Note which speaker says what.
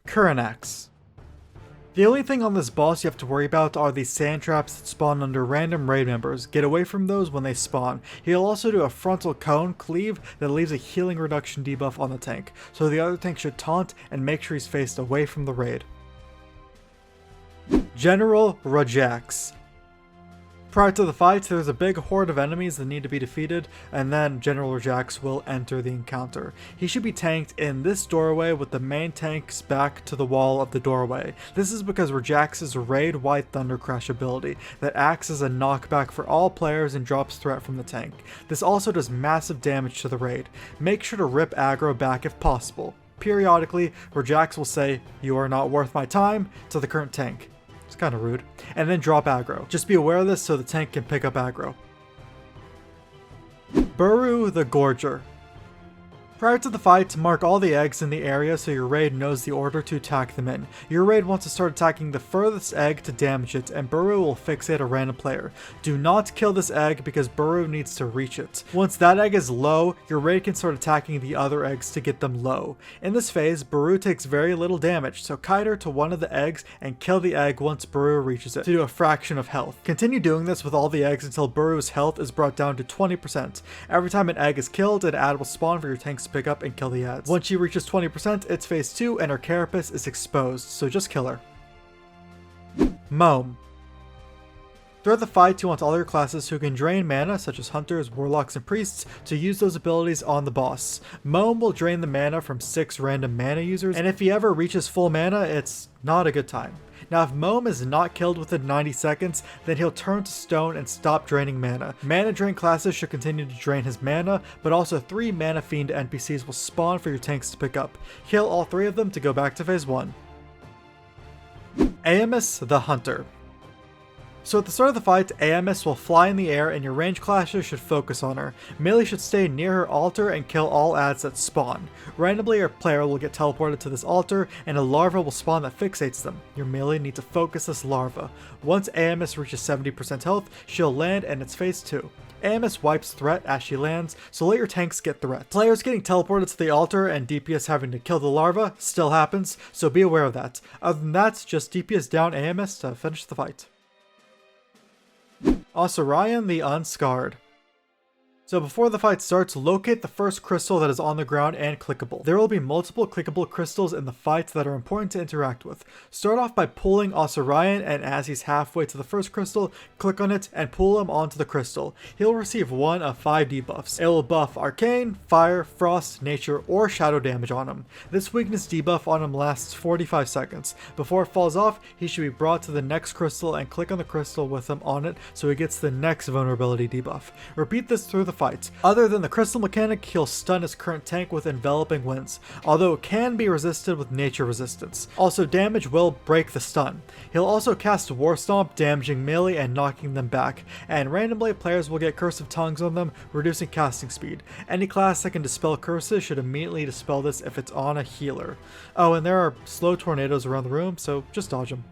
Speaker 1: Ahn'Qiraj. The only thing on this boss you have to worry about are these sand traps that spawn under random raid members. Get away from those when they spawn. He'll also do a frontal cone cleave that leaves a healing reduction debuff on the tank, so the other tank should taunt and make sure he's faced away from the raid. General Rajax. Prior to the fight, there's a big horde of enemies that need to be defeated, and then General Rajax will enter the encounter. He should be tanked in this doorway with the main tank's back to the wall of the doorway. This is because Rajax's Raid-wide Thunder Crash ability that acts as a knockback for all players and drops threat from the tank. This also does massive damage to the raid. Make sure to rip aggro back if possible. Periodically, Rajax will say, "You are not worth my time," to the current tank. It's kind of rude. And then drop aggro. Just be aware of this so the tank can pick up aggro. Buru the Gorger. Prior to the fight, mark all the eggs in the area so your raid knows the order to attack them in. Your raid wants to start attacking the furthest egg to damage it, and Buru will fixate a random player. Do not kill this egg because Buru needs to reach it. Once that egg is low, your raid can start attacking the other eggs to get them low. In this phase, Buru takes very little damage, so kite her to one of the eggs and kill the egg once Buru reaches it to do a fraction of health. Continue doing this with all the eggs until Buru's health is brought down to 20%. Every time an egg is killed, an ad will spawn for your tanks to pick up and kill the ads. Once she reaches 20%, it's phase 2 and her carapace is exposed, so just kill her. Moan. Throughout the fight, you want all your classes who can drain mana, such as hunters, warlocks, and priests, to use those abilities on the boss. Moan will drain the mana from 6 random mana users, and if he ever reaches full mana, it's not a good time. Now if Moan is not killed within 90 seconds, then he'll turn to stone and stop draining mana. Mana drain classes should continue to drain his mana, but also 3 mana fiend NPCs will spawn for your tanks to pick up. Kill all 3 of them to go back to phase 1. Amos the Hunter. So at the start of the fight, Amos will fly in the air and your range classes should focus on her. Melee should stay near her altar and kill all ads that spawn. Randomly, your player will get teleported to this altar and a larva will spawn that fixates them. Your melee need to focus this larva. Once Amos reaches 70% health, she'll land and it's phase 2. Amos wipes threat as she lands, so let your tanks get threat. Players getting teleported to the altar and DPS having to kill the larva still happens, so be aware of that. Other than that, just DPS down Amos to finish the fight. Ahn'Qiraj the Unscarred. So before the fight starts, locate the first crystal that is on the ground and clickable. There will be multiple clickable crystals in the fight that are important to interact with. Start off by pulling Ahn'Qiraj, and as he's halfway to the first crystal, click on it and pull him onto the crystal. He'll receive 1 of 5 debuffs. It will buff Arcane, Fire, Frost, Nature, or Shadow damage on him. This weakness debuff on him lasts 45 seconds. Before it falls off, he should be brought to the next crystal and click on the crystal with him on it so he gets the next vulnerability debuff. Repeat this through the fight. Other than the crystal mechanic, he'll stun his current tank with enveloping winds, although it can be resisted with nature resistance. Also, damage will break the stun. He'll also cast War Stomp, damaging melee and knocking them back, and randomly players will get Curse of Tongues on them, reducing casting speed. Any class that can dispel curses should immediately dispel this if it's on a healer. Oh, and there are slow tornadoes around the room, so just dodge them.